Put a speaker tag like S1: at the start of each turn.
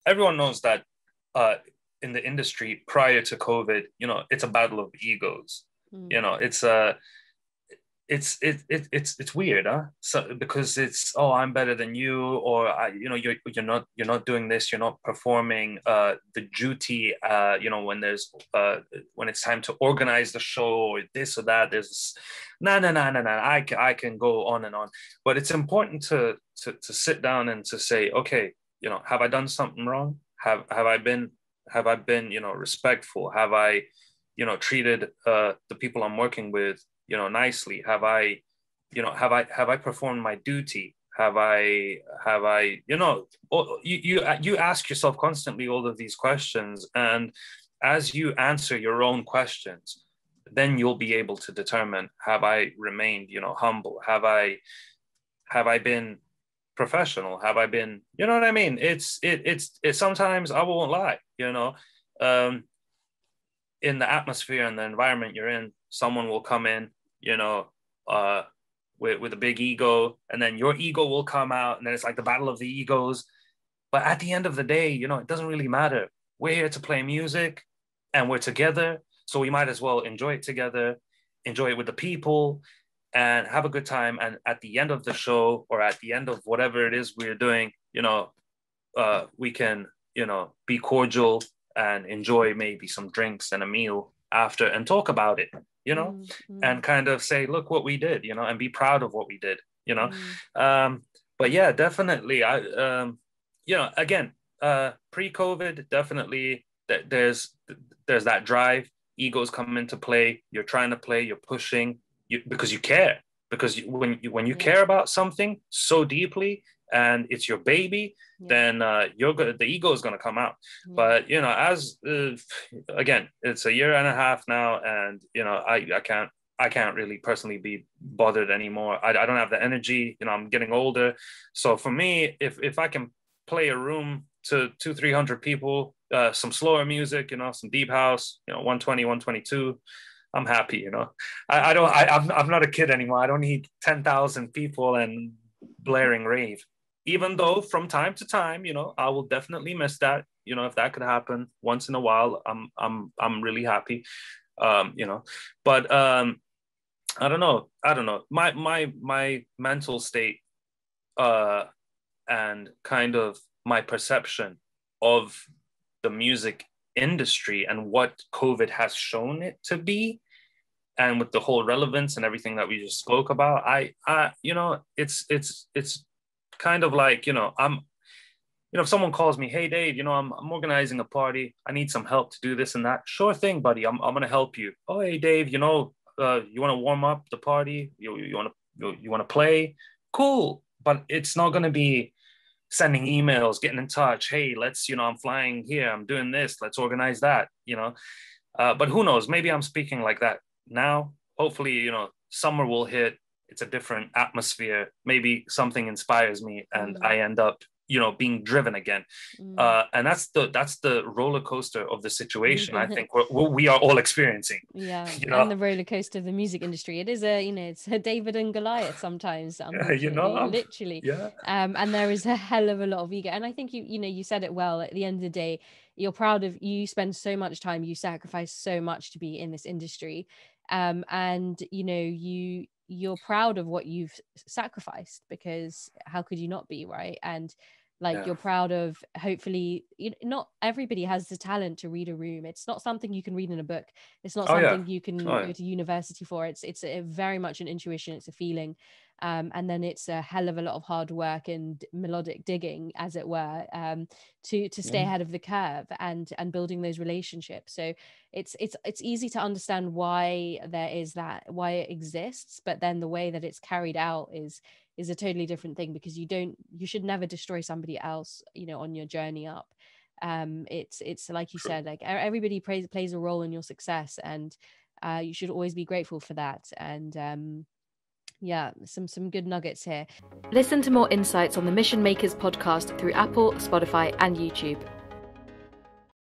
S1: everyone knows that uh, in the industry prior to COVID, it's a battle of egos.
S2: Mm.
S1: You know, it's weird, huh? So because it's, oh, I'm better than you, or you're not doing this, you're not performing the duty. When it's time to organize the show or this or that. There's no. I can go on and on, but it's important to sit down and to say, okay, have I done something wrong? Have I been respectful? Have I treated the people I'm working with nicely? Have I performed my duty? Have I you ask yourself constantly all of these questions, and as you answer your own questions, then you'll be able to determine, have I remained humble? Have I been professional? Have I been, you know what I mean? It's sometimes, I won't lie, um in the atmosphere and the environment you're in, someone will come in, you know, uh, with a big ego, and then your ego will come out, and then it's like the battle of the egos. But at the end of the day, it doesn't really matter. We're here to play music, and we're together, so we might as well enjoy it together, enjoy it with the people, and have a good time. And at the end of the show, or at the end of whatever it is we're doing, we can, be cordial and enjoy maybe some drinks and a meal after, and talk about it, and kind of say, look what we did, and be proud of what we did, but yeah, definitely. Again, pre-COVID, definitely there's that drive, egos come into play, you're trying to play, you're pushing, because you care, because when you care about something so deeply, and it's your baby, then the ego is going to come out. But as again, it's a year and a half now, and I can't really personally be bothered anymore. I don't have the energy. I'm getting older, so for me, if I can play a room to 200-300 people, some slower music, some deep house, 120, 122, I'm happy. I'm not a kid anymore. I don't need 10,000 people and blaring rave. Even though from time to time, I will definitely miss that. If that could happen once in a while, I'm really happy. But I don't know. My mental state, and kind of my perception of the music industry and what COVID has shown it to be, and with the whole relevance and everything that we just spoke about, it's kind of like, if someone calls me, hey Dave, I'm organizing a party, I need some help to do this and that. Sure thing, buddy. I'm gonna help you. Oh, hey Dave, you want to warm up the party? You want to play? Cool. But it's not gonna be sending emails, getting in touch. Hey, let's, I'm flying here, I'm doing this, let's organize that. But who knows? Maybe I'm speaking like that now. Hopefully, summer will hit. It's a different atmosphere. Maybe something inspires me, and I end up, being driven again. And that's the roller coaster of the situation. I think we are all experiencing.
S2: And the roller coaster of the music industry. It is it's a David and Goliath sometimes, unfortunately, literally. And there is a hell of a lot of ego. And I think you said it well. At the end of the day, you're proud of, you spend so much time, you sacrifice so much to be in this industry, and you're proud of what you've sacrificed, because how could you not be, right? And you're proud of, hopefully, not everybody has the talent to read a room. It's not something you can read in a book. It's not something you can go to university for. It's a very much an intuition. It's a feeling. And then it's a hell of a lot of hard work and melodic digging, as it were, to stay ahead of the curve, and building those relationships. So it's easy to understand why there is that, why it exists, but then the way that it's carried out is a totally different thing, because you should never destroy somebody else, on your journey up. It's like you said, like everybody plays a role in your success, and you should always be grateful for that. And some good nuggets here. Listen to more insights on the Mission Makers podcast through Apple, Spotify, and YouTube.